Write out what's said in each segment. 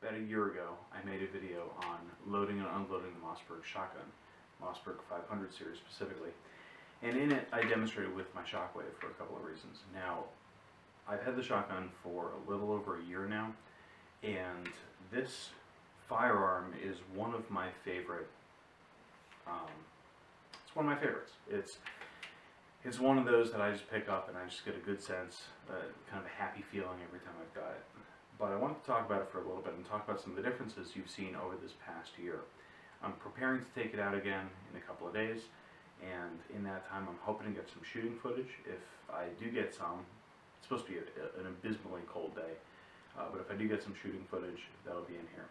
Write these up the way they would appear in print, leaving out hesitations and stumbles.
About a year ago, I made a video on loading and unloading the Mossberg shotgun, Mossberg 500 series specifically. And in it, I demonstrated with my Shockwave for a couple of reasons. Now, I've had the shotgun for a little over a year now, and this Firearm is one of my favorite. It's one of my favorites. It's one of those that I just pick up and I just get a good sense, kind of a happy feeling every time I've got it. But I want to talk about it for a little bit and talk about some of the differences you've seen over this past year. I'm preparing to take it out again in a couple of days, and in that time I'm hoping to get some shooting footage. If I do get some, it's supposed to be an abysmally cold day, but if I do get some shooting footage, that'll be in here.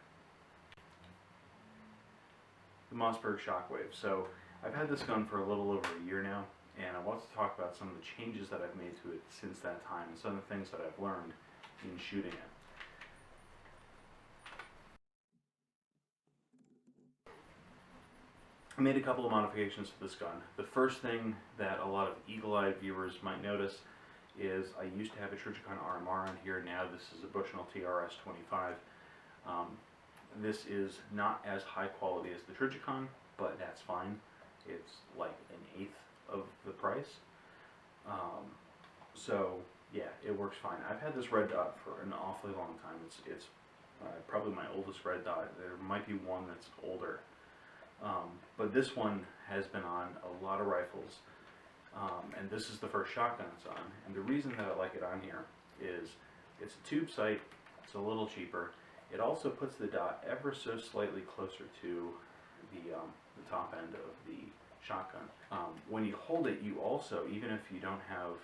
The Mossberg Shockwave. So I've had this gun for a little over a year now, and I want to talk about some of the changes that I've made to it since that time and some of the things that I've learned in shooting it. I made a couple of modifications to this gun. The first thing that a lot of eagle-eyed viewers might notice is I used to have a Trijicon RMR on here. Now this is a Bushnell TRS 25. This is not as high quality as the Trijicon, but that's fine. It's like an eighth of the price. So yeah, it works fine. I've had this red dot for an awfully long time. It's probably my oldest red dot. There might be one that's older. But this one has been on a lot of rifles, and this is the first shotgun it's on. And the reason that I like it on here is it's a tube sight, it's a little cheaper. It also puts the dot ever so slightly closer to the top end of the shotgun. When you hold it, you also, even if you don't have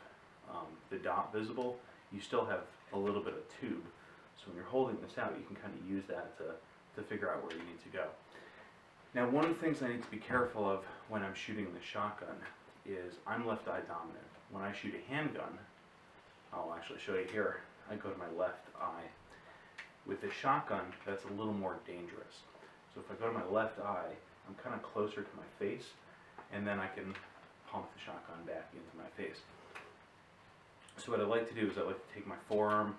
the dot visible, you still have a little bit of tube. So when you're holding this out, you can kind of use that to figure out where you need to go. Now, one of the things I need to be careful of when I'm shooting the shotgun is I'm left eye dominant. When I shoot a handgun, I'll actually show you here, I go to my left eye. With the shotgun, that's a little more dangerous. So if I go to my left eye, I'm kind of closer to my face, and then I can pump the shotgun back into my face. So what I like to do is I like to take my forearm,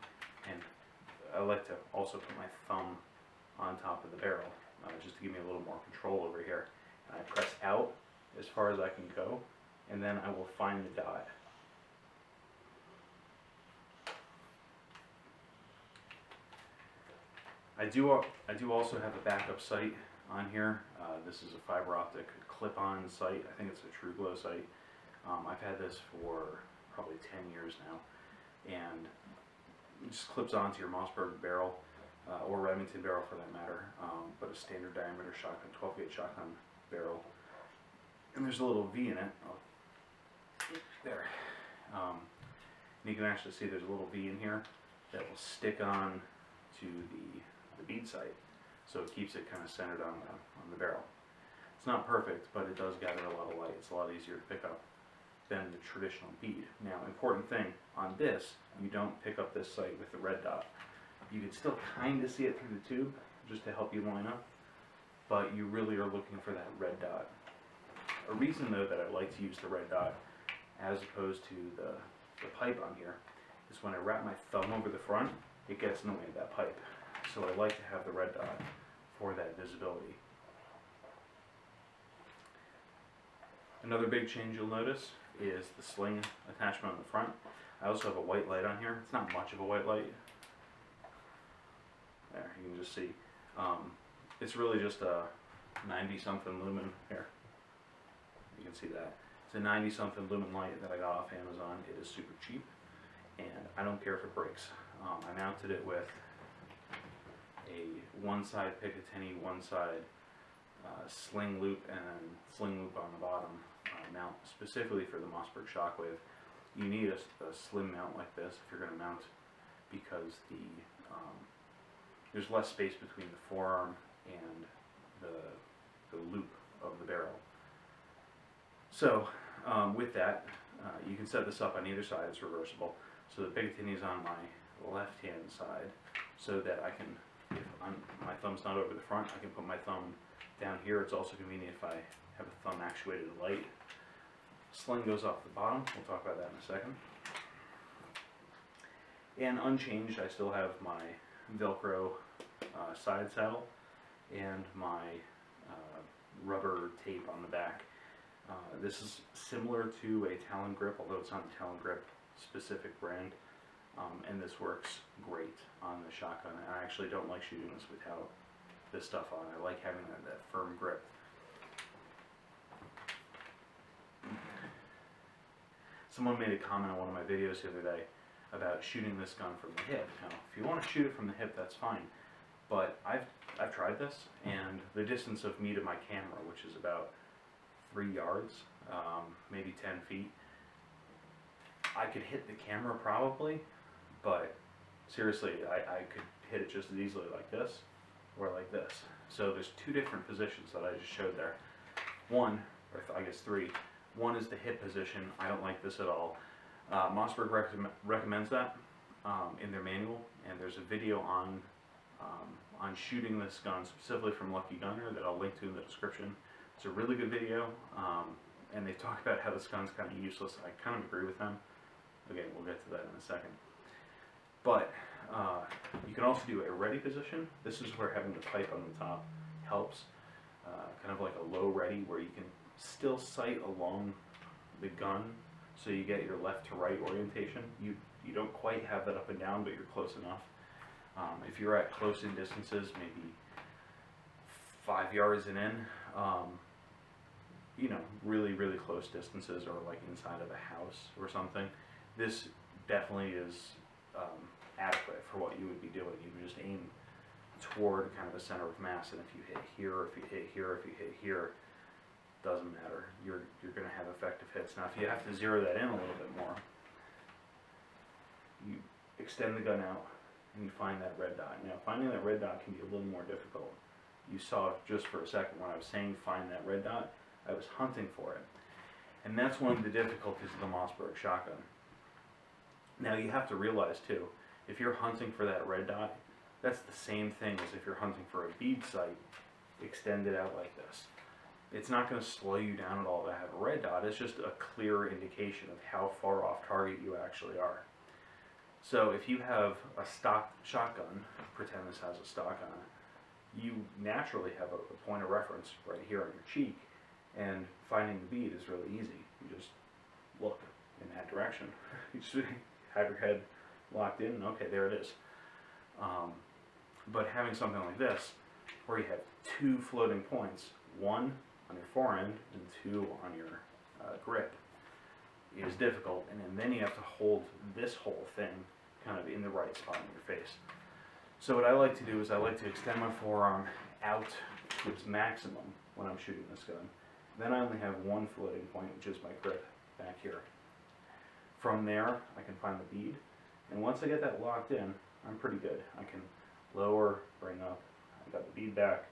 and I like to also put my thumb on top of the barrel, just to give me a little more control over here. And I press out as far as I can go, and then I will find the dot. I do also have a backup sight on here. This is a fiber optic clip-on sight. I think it's a True Glow sight. I've had this for probably 10 years now, and it just clips onto your Mossberg barrel, or Remington barrel for that matter, but a standard diameter shotgun, 12-gauge shotgun barrel. And there's a little V in it. Oh, there. And you can actually see there's a little V in here that will stick on to the bead sight, so it keeps it kind of centered on the barrel. It's not perfect, but it does gather a lot of light. It's a lot easier to pick up than the traditional bead. Now, important thing, on this, you don't pick up this sight with the red dot. You can still kind of see it through the tube, just to help you line up, but you really are looking for that red dot. A reason, though, that I like to use the red dot as opposed to the pipe on here is when I wrap my thumb over the front, it gets in the way of that pipe. So I like to have the red dot for that visibility. Another big change you'll notice is the sling attachment on the front. I also have a white light on here. It's not much of a white light. There, you can just see. It's really just a 90-something lumen here. You can see that. It's a 90-something lumen light that I got off Amazon. It is super cheap, and I don't care if it breaks. I mounted it with a one-side Picatinny, one-side Sling loop, and then Sling loop on the bottom mount specifically for the Mossberg Shockwave. You need a slim mount like this if you're going to mount, because there's less space between the forearm and the loop of the barrel. So with that, you can set this up on either side. It's reversible. So the Picatinny is on my left-hand side, so that I can, if my thumb's not over the front, I can put my thumb down here. It's also convenient if I have a thumb actuated light. Sling goes off the bottom. We'll talk about that in a second. And unchanged, I still have my Velcro side saddle and my rubber tape on the back. This is similar to a Talon grip, although it's not a Talon grip specific brand, and this works great on the shotgun. I actually don't like shooting this without this stuff on. I like having that firm grip. Someone made a comment on one of my videos the other day about shooting this gun from the hip. Now, if you want to shoot it from the hip, that's fine. But I've tried this, and the distance of me to my camera, which is about 3 yards, maybe 10 feet, I could hit the camera probably, but seriously, I could hit it just as easily like this or like this. So there's two different positions that I just showed there. One, or I guess three. One is the hip position. I don't like this at all. Mossberg recommends that in their manual, and there's a video on shooting this gun specifically from Lucky Gunner that I'll link to in the description. It's a really good video, and they talk about how this gun's kind of useless. I kind of agree with them. Okay, we'll get to that in a second. But you can also do a ready position. This is where having the pipe on the top helps. Kind of like a low ready where you can still sight along the gun so you get your left to right orientation. You don't quite have that up and down, but you're close enough. If you're at close in distances, maybe 5 yards and in, you know, really, really close distances, or like inside of a house or something, this definitely is adequate for what you would be doing. You would just aim toward kind of a center of mass, and if you hit here, or if you hit here, or if you hit here, doesn't matter. You're going to have effective hits. Now, if you have to zero that in a little bit more, you extend the gun out and you find that red dot. Now, finding that red dot can be a little more difficult. You saw just for a second when I was saying find that red dot, I was hunting for it. And that's one of the difficulties of the Mossberg shotgun. Now, you have to realize too, if you're hunting for that red dot, that's the same thing as if you're hunting for a bead sight extended out like this. It's not going to slow you down at all to have a red dot. It's just a clear indication of how far off target you actually are. So if you have a stock shotgun, pretend this has a stock on it, you naturally have a point of reference right here on your cheek, and finding the bead is really easy. You just look in that direction. You just have your head locked in, okay, there it is. But having something like this, where you have two floating points, one on your forend and two on your grip, is difficult, and then you have to hold this whole thing kind of in the right spot in your face. So what I like to do is I like to extend my forearm out to its maximum when I'm shooting this gun. Then I only have one floating point, which is my grip back here. From there, I can find the bead, and once I get that locked in, I'm pretty good. I can lower, bring up, I got the bead back,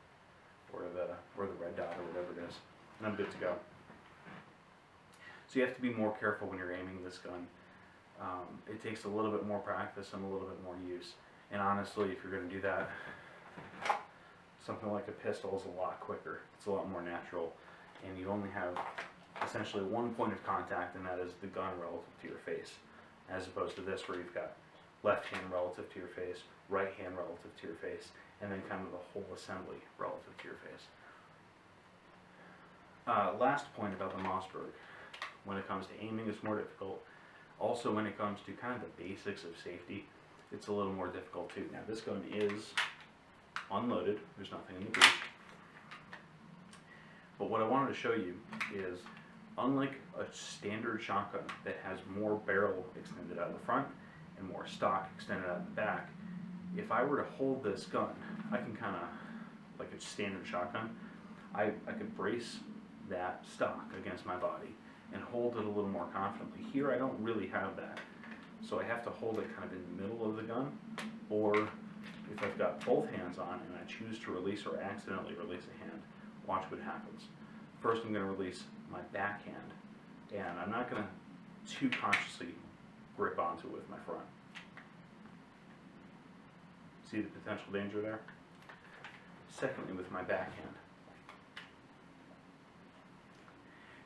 or the red dot, or whatever it is, and I'm good to go. So you have to be more careful when you're aiming this gun. It takes a little bit more practice and a little bit more use. And honestly, if you're going to do that, something like a pistol is a lot quicker. It's a lot more natural, and you only have essentially one point of contact, and that is the gun relative to your face, as opposed to this where you've got left hand relative to your face, right hand relative to your face, and then kind of the whole assembly relative to your face. Last point about the Mossberg, when it comes to aiming, it's more difficult. Also, when it comes to kind of the basics of safety, it's a little more difficult too. Now, this gun is unloaded. There's nothing in the breech. But what I wanted to show you is, unlike a standard shotgun that has more barrel extended out of the front and more stock extended out the back, if I were to hold this gun, I can kind of, like a standard shotgun, I could brace that stock against my body and hold it a little more confidently. Here I don't really have that, so I have to hold it kind of in the middle of the gun, or if I've got both hands on and I choose to release or accidentally release a hand, watch what happens. First I'm going to release my backhand, and I'm not going to too consciously grip onto it with my front. See the potential danger there? Secondly, with my backhand.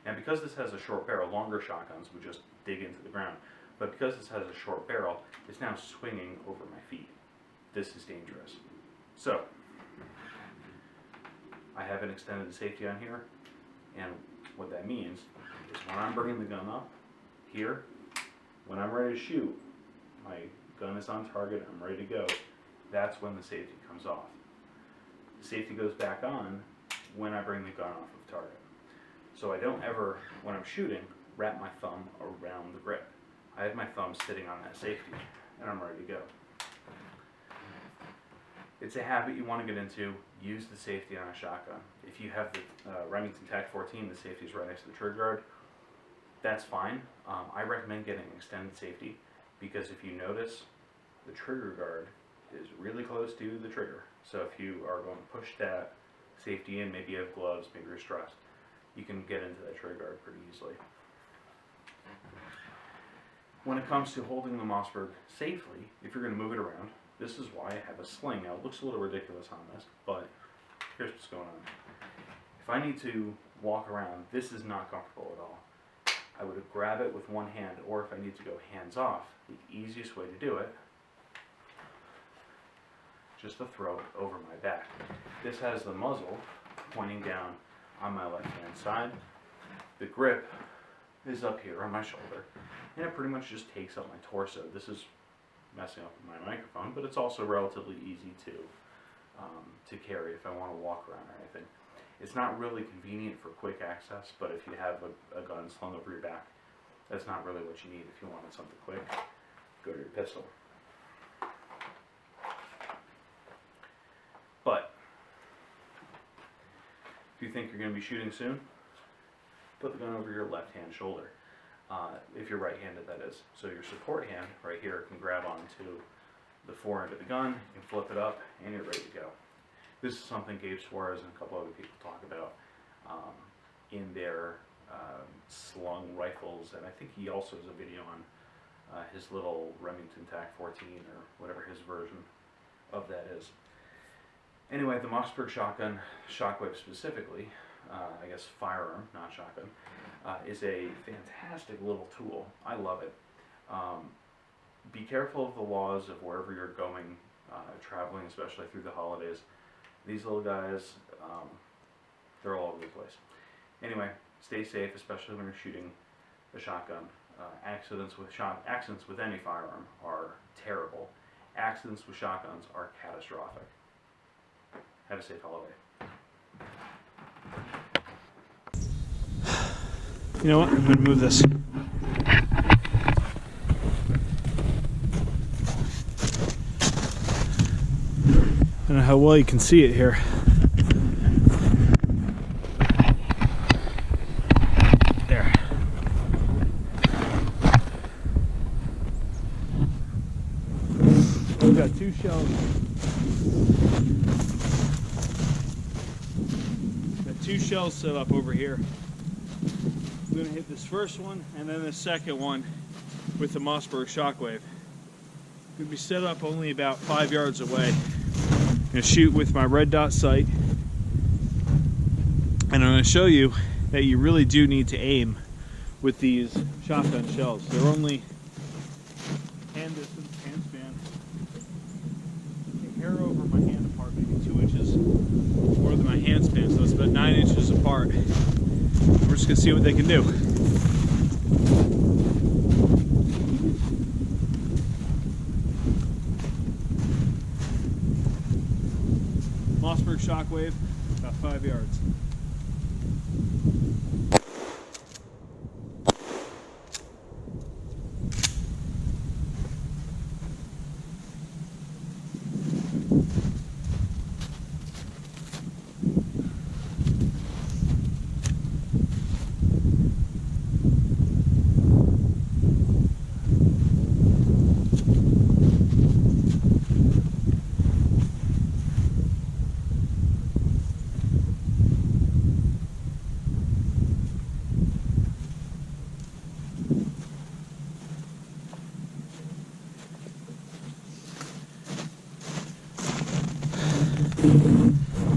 Now, because this has a short barrel, longer shotguns would just dig into the ground, but because this has a short barrel, it's now swinging over my feet. This is dangerous. So, I have an extended safety on here, and what that means is when I'm bringing the gun up here, when I'm ready to shoot, my gun is on target, I'm ready to go, that's when the safety comes off. The safety goes back on when I bring the gun off of target. So I don't ever, when I'm shooting, wrap my thumb around the grip. I have my thumb sitting on that safety, and I'm ready to go. It's a habit you want to get into. Use the safety on a shotgun. If you have the Remington TAC 14, the safety is right next to the trigger guard, that's fine. I recommend getting extended safety because if you notice, the trigger guard is really close to the trigger. So if you are going to push that safety in, maybe you have gloves, maybe you're stressed, you can get into that trigger guard pretty easily. When it comes to holding the Mossberg safely, if you're going to move it around, this is why I have a sling. Now it looks a little ridiculous on this, but here's what's going on. If I need to walk around, this is not comfortable at all. I would grab it with one hand, or if I need to go hands off, the easiest way to do it, just to throw it over my back. This has the muzzle pointing down on my left hand side. The grip is up here on my shoulder, and it pretty much just takes up my torso. This is messing up my microphone, but it's also relatively easy to carry if I want to walk around or anything. It's not really convenient for quick access, but if you have a gun slung over your back, that's not really what you need. If you wanted something quick, go to your pistol. But if you think you're going to be shooting soon, put the gun over your left hand shoulder. If you're right-handed, that is. So your support hand right here can grab onto the forend of the gun, you can flip it up, and you're ready to go. This is something Gabe Suarez and a couple other people talk about in their slung rifles, and I think he also has a video on his little Remington TAC 14 or whatever his version of that is. Anyway, the Mossberg shotgun, Shockwave specifically, I guess firearm, not shotgun, is a fantastic little tool. I love it. Be careful of the laws of wherever you're going, traveling, especially through the holidays. These little guys, they're all over the place. Anyway, stay safe, especially when you're shooting a shotgun. Accidents with any firearm are terrible. Accidents with shotguns are catastrophic. Have a safe holiday. You know what? I'm going to move this. I don't know how well you can see it here. There. We've got two shells. Got two shells set up over here. I'm going to hit this first one and then the second one with the Mossberg Shockwave. Going to be set up only about 5 yards away. I'm going to shoot with my red dot sight, and I'm going to show you that you really do need to aim with these shotgun shells. They're only hand distance, hand span, a hair over my hand apart, maybe 2 inches more than my hand span, so it's about 9 inches apart. We're just going to see what they can do. Mossberg Shockwave, about 5 yards.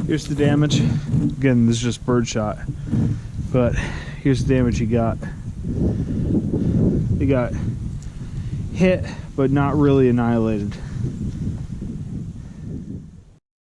Here's the damage. Again, this is just birdshot, but here's the damage he got. He got hit, but not really annihilated.